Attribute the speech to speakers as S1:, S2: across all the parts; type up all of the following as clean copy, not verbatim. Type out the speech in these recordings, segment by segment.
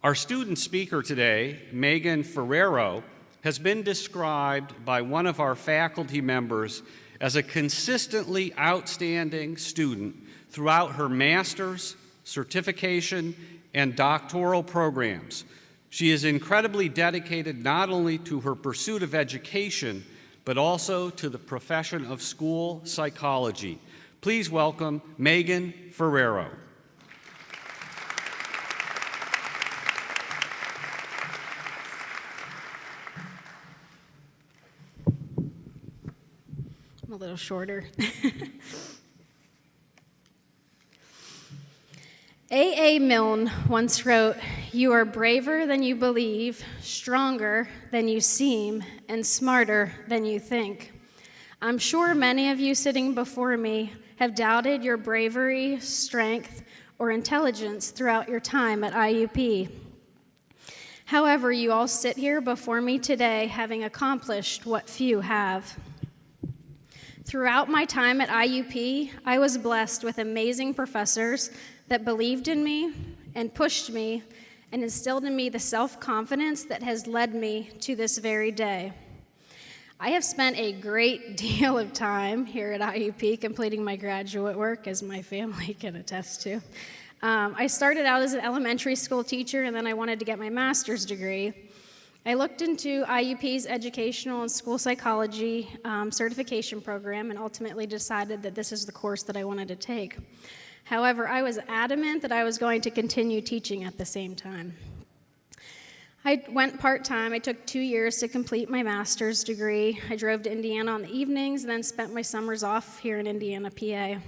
S1: Our student speaker today, Meghan Ferraro, has been described by one of our faculty members as a consistently outstanding student throughout her master's, certification, and doctoral programs. She is incredibly dedicated not only to her pursuit of education, but also to the profession of school psychology. Please welcome Meghan Ferraro.
S2: I'm a little shorter. A. Milne once wrote, "You are braver than you believe, stronger than you seem, and smarter than you think." I'm sure many of you sitting before me have doubted your bravery, strength, or intelligence throughout your time at IUP. However, you all sit here before me today having accomplished what few have. Throughout my time at IUP, I was blessed with amazing professors that believed in me and pushed me and instilled in me the self-confidence that has led me to this very day. I have spent a great deal of time here at IUP completing my graduate work, as my family can attest to. I started out as an elementary school teacher, and then I wanted to get my master's degree. I looked into IUP's educational and school psychology certification program and ultimately decided that this is the course that I wanted to take. However, I was adamant that I was going to continue teaching at the same time. I went part-time. I took 2 years to complete my master's degree. I drove to Indiana on the evenings and then spent my summers off here in Indiana, PA.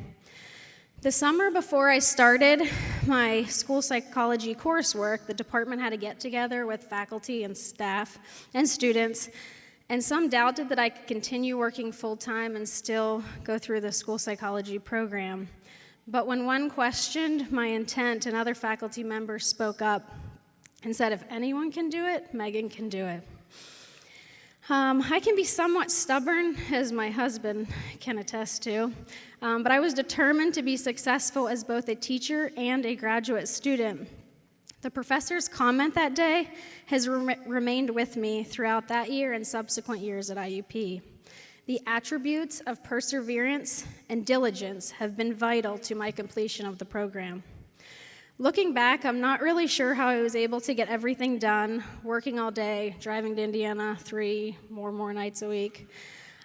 S2: The summer before I started my school psychology coursework, the department had a get-together with faculty and staff and students, and some doubted that I could continue working full-time and still go through the school psychology program. But when one questioned my intent, and other faculty members spoke up and said, if anyone can do it, Meghan can do it. I can be somewhat stubborn, as my husband can attest to, but I was determined to be successful as both a teacher and a graduate student. The professor's comment that day has remained with me throughout that year and subsequent years at IUP. The attributes of perseverance and diligence have been vital to my completion of the program. Looking back, I'm not really sure how I was able to get everything done, working all day, driving to Indiana 3 more nights a week.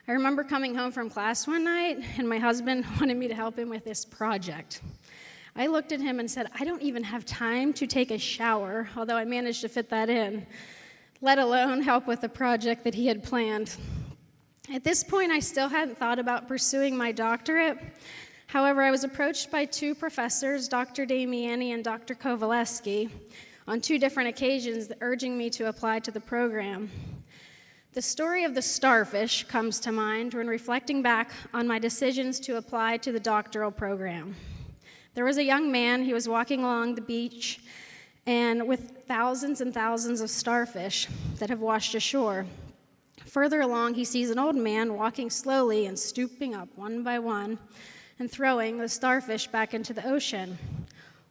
S2: I remember coming home from class one night, and my husband wanted me to help him with this project. I looked at him and said, I don't even have time to take a shower, although I managed to fit that in, let alone help with the project that he had planned. At this point, I still hadn't thought about pursuing my doctorate. However, I was approached by 2 professors, Dr. Damiani and Dr. Kovaleski, on 2 different occasions urging me to apply to the program. The story of the starfish comes to mind when reflecting back on my decisions to apply to the doctoral program. There was a young man, he was walking along the beach and with thousands and thousands of starfish that have washed ashore. Further along, he sees an old man walking slowly and stooping up one by one and throwing the starfish back into the ocean.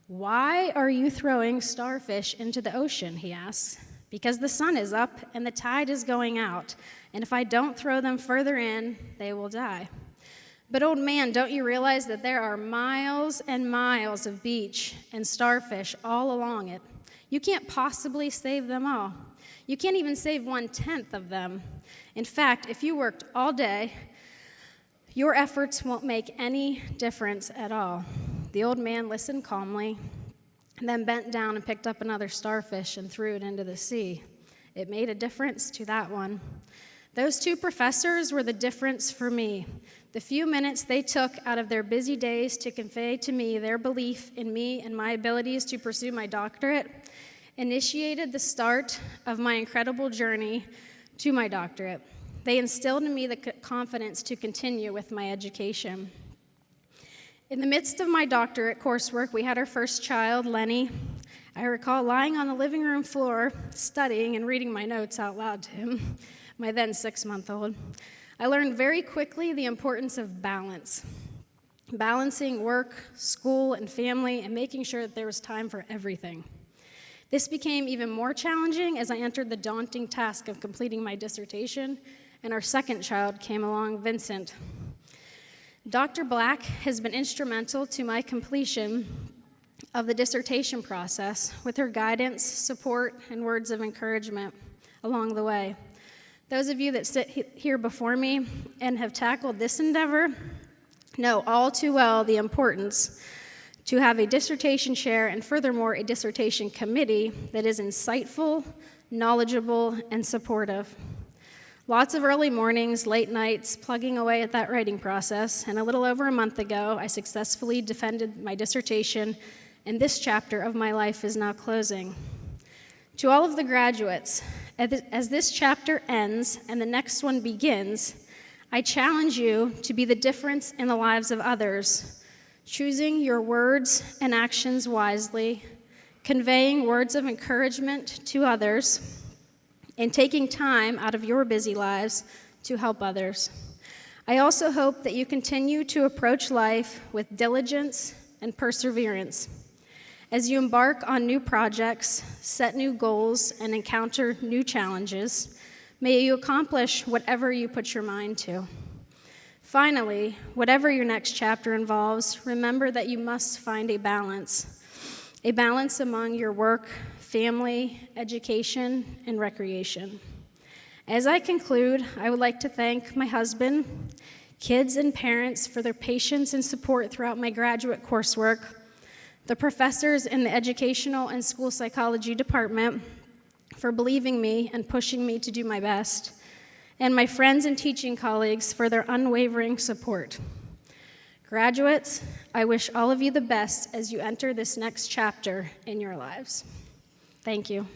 S2: "Why are you throwing starfish into the ocean?" he asks. "Because the sun is up and the tide is going out, and if I don't throw them further in, they will die." "But old man, don't you realize that there are miles and miles of beach and starfish all along it? You can't possibly save them all. You can't even save 1/10 of them. In fact, if you worked all day, your efforts won't make any difference at all." The old man listened calmly, and then bent down and picked up another starfish and threw it into the sea. It made a difference to that one. Those 2 professors were the difference for me. The few minutes they took out of their busy days to convey to me their belief in me and my abilities to pursue my doctorate initiated the start of my incredible journey to my doctorate. They instilled in me the confidence to continue with my education. In the midst of my doctorate coursework, we had our first child, Lenny. I recall lying on the living room floor, studying and reading my notes out loud to him, my then 6-month-old. I learned very quickly the importance of balance. Balancing work, school, and family, and making sure that there was time for everything. This became even more challenging as I entered the daunting task of completing my dissertation, and our second child came along, Vincent. Dr. Black has been instrumental to my completion of the dissertation process with her guidance, support, and words of encouragement along the way. Those of you that sit here before me and have tackled this endeavor know all too well the importance to have a dissertation chair and furthermore a dissertation committee that is insightful, knowledgeable, and supportive. Lots of early mornings, late nights, plugging away at that writing process, and a little over a month ago, I successfully defended my dissertation, and this chapter of my life is now closing. To all of the graduates, as this chapter ends and the next one begins, I challenge you to be the difference in the lives of others, choosing your words and actions wisely, conveying words of encouragement to others, and taking time out of your busy lives to help others. I also hope that you continue to approach life with diligence and perseverance. As you embark on new projects, set new goals, and encounter new challenges, may you accomplish whatever you put your mind to. Finally, whatever your next chapter involves, remember that you must find a balance among your work, family, education, and recreation. As I conclude, I would like to thank my husband, kids, and parents for their patience and support throughout my graduate coursework, the professors in the Educational and School Psychology Department for believing me and pushing me to do my best, and my friends and teaching colleagues for their unwavering support. Graduates, I wish all of you the best as you enter this next chapter in your lives. Thank you.